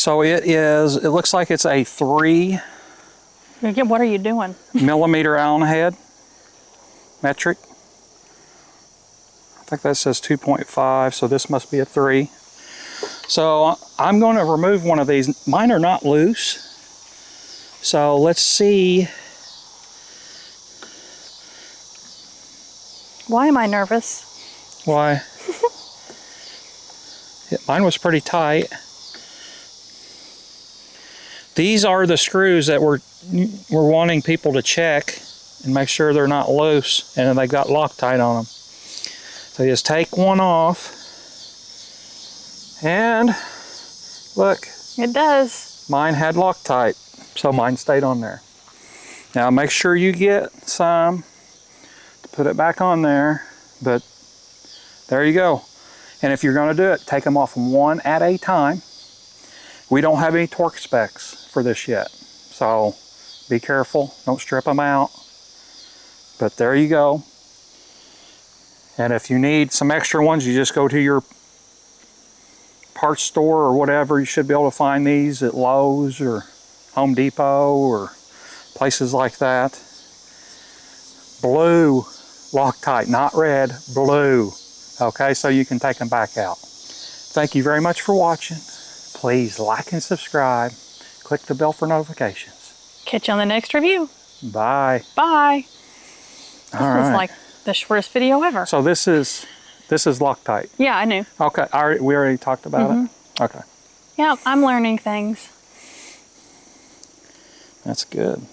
So it looks like it's a 3 Again, what are you doing? millimeter Allen head, metric. I think that says 2.5, so this must be a 3. So I'm going to remove one of these. Mine are not loose. So let's see. Why am I nervous? Why? Mine was pretty tight. These are the screws that we're wanting people to check and make sure they're not loose and they got Loctite on them. So you just take one off and look. It does. Mine had Loctite, so mine stayed on there. Now make sure you get some to put it back on there, but there you go. And if you're going to do it, take them off one at a time. We don't have any torque specs for this yet, so be careful, don't strip them out. But there you go. And if you need some extra ones, you just go to your parts store or whatever. You should be able to find these at Lowe's or Home Depot or places like that. Blue Loctite, not red, blue. Okay, so you can take them back out. Thank you very much for watching. Please like and subscribe. Click the bell for notifications. Catch you on the next review. Bye. Bye. This was like the shortest video ever. So this is Loctite. Yeah, I knew. Okay, we already talked about it? Okay. Yeah, I'm learning things. That's good.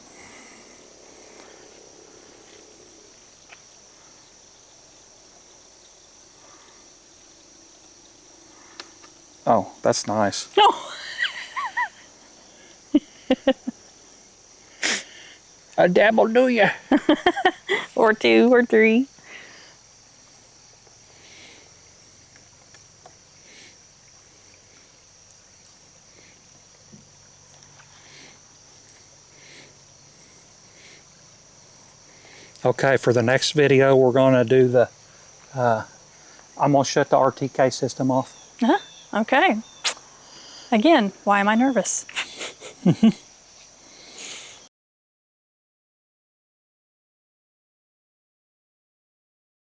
Oh, that's nice. Oh. A dabble, do ya? Or 2 or 3. Okay, for the next video, we're going to do the, I'm going to shut the RTK system off. Okay. Again, why am I nervous?